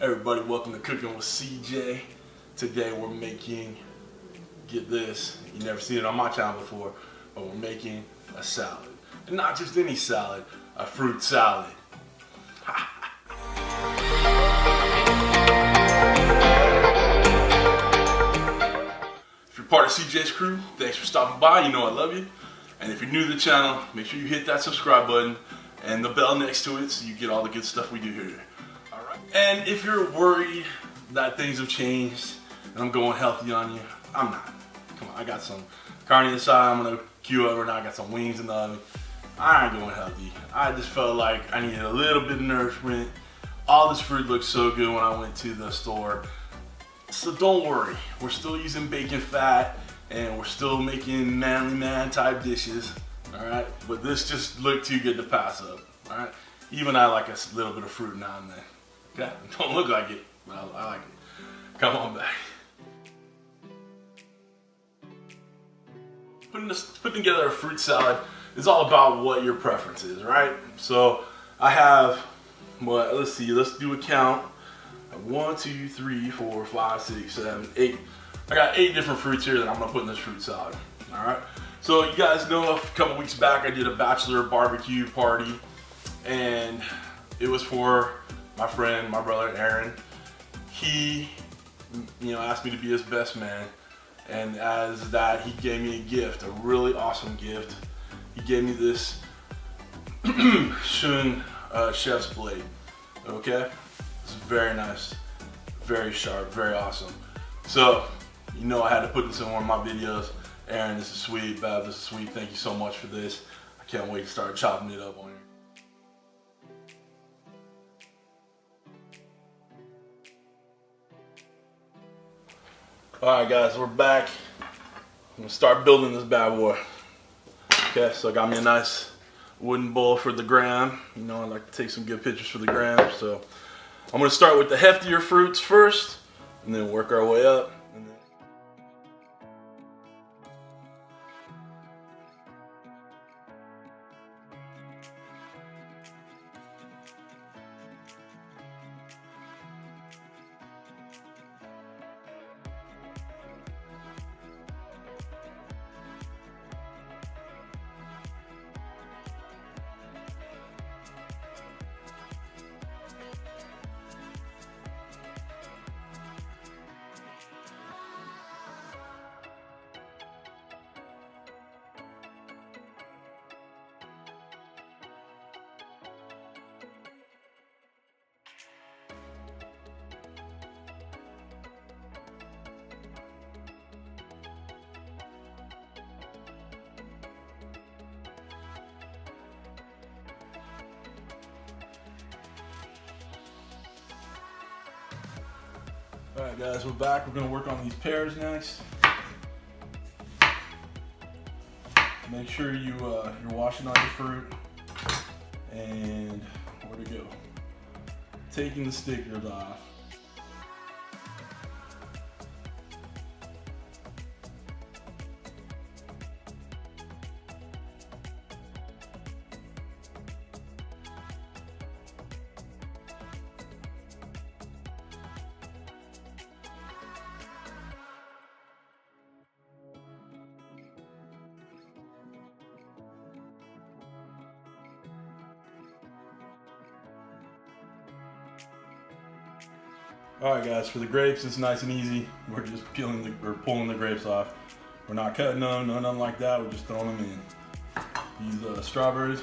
Everybody, welcome to Cooking with CJ. Today we're making, get this, you never seen it on my channel before, but we're making a salad. And not just any salad, a fruit salad. If you're part of CJ's crew, thanks for stopping by, you know I love you. And if you're new to the channel, make sure you hit that subscribe button and the bell next to it so you get all the good stuff we do here. Alright? And if you're worried that things have changed and I'm going healthy on you, I'm not. Come on, I got some carne inside, I'm gonna queue over, and I got some wings in the oven. I ain't going healthy. I just felt like I needed a little bit of nourishment. All this fruit looked so good when I went to the store. So don't worry, we're still using bacon fat and we're still making manly man type dishes. Alright, but this just looked too good to pass up. Alright, even I like a little bit of fruit now and then. Okay, don't look like it, but I like it. Come on back. Putting together a fruit salad is all about what your preference is, right? So I have, well, let's see, let's do a count. 1, 2, 3, 4, 5, 6, 7, 8. I got 8 different fruits here that I'm gonna put in this fruit salad. All right. So you guys know a couple weeks back I did a bachelor barbecue party, and it was for my friend, my brother Aaron. He, asked me to be his best man, and as that, he gave me a gift, a really awesome gift. He gave me this Shun chef's blade. Okay, it's very nice, very sharp, very awesome. So, I had to put this in one of my videos. Aaron, this is sweet. Bab, this is sweet. Thank you so much for this. I can't wait to start chopping it up on here. Alright guys, we're back. I'm gonna start building this bad boy. Okay, so I got me a nice wooden bowl for the gram. I like to take some good pictures for the gram. So I'm gonna start with the heftier fruits first, and then work our way up. Alright guys, we're back. We're going to work on these pears next. Make sure you're washing all your fruit. And where to go? Taking the stickers off. Alright guys, for the grapes, it's nice and easy. We're just pulling the grapes off. We're not cutting them, nothing like that. We're just throwing them in. These strawberries.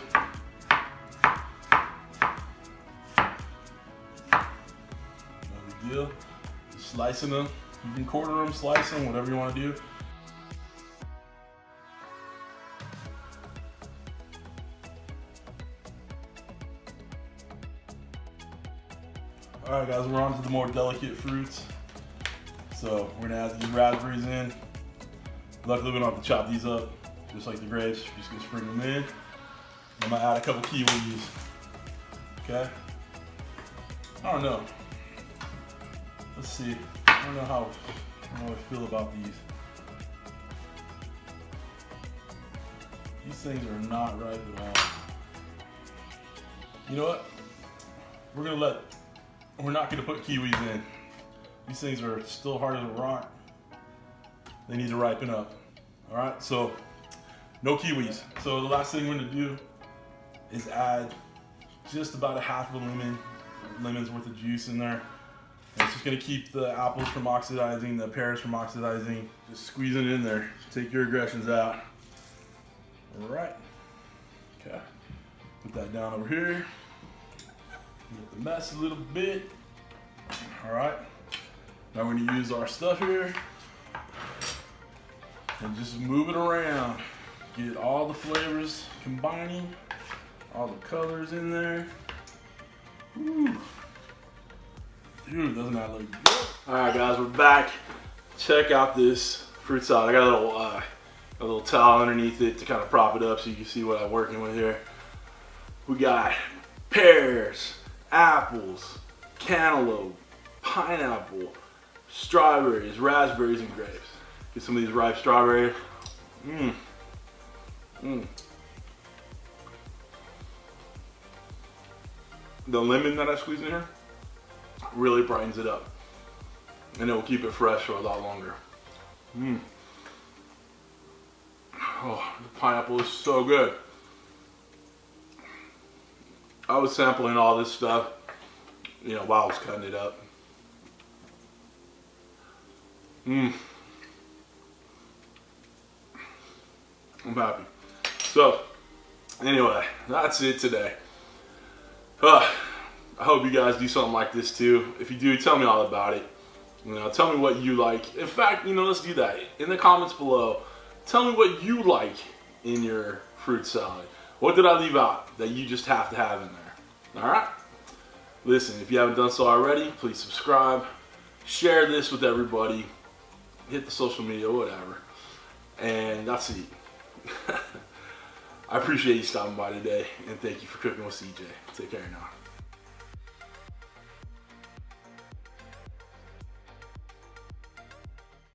No big deal. Just slicing them. You can quarter them, slice them, whatever you want to do. Alright guys, we're on to the more delicate fruits. So we're gonna add these raspberries in. Luckily we don't have to chop these up, just like the grapes. We're just gonna spring them in. I'm gonna add a couple kiwis. Okay? I don't know. Let's see. I don't know how I feel about these. These things are not ripe at all. You know what? We're gonna let we're not going to put kiwis in. These things are still hard as a rock. They need to ripen up. All right, so no kiwis. So the last thing we're going to do is add just about a half of a lemon's worth of juice in there. And it's just going to keep the apples from oxidizing, the pears from oxidizing. Just squeeze it in there. Take your aggressions out. All right. Okay. Put that down over here. Get the mess a little bit. All right. Now we're going to use our stuff here and just move it around. Get all the flavors combining, all the colors in there. Ooh. Dude, doesn't that look good? All right, guys, we're back. Check out this fruit salad. I got a little towel underneath it to kind of prop it up so you can see what I'm working with here. We got pears, apples, cantaloupe, pineapple, strawberries, raspberries, and grapes. Get some of these ripe strawberries. The lemon that I squeezed in here really brightens it up, and it will keep it fresh for a lot longer. Oh, the pineapple is so good. I was sampling all this stuff, you know, while I was cutting it up. I'm happy. So, anyway, that's it today. I hope you guys do something like this too. If you do, tell me all about it. You know, tell me what you like. In fact, you know, let's do that. In the comments below, tell me what you like in your fruit salad. What did I leave out that you just have to have in there? All right? Listen, if you haven't done so already, please subscribe. Share this with everybody. Hit the social media, whatever. And that's it. I appreciate you stopping by today, and thank you for cooking with CJ. Take care now.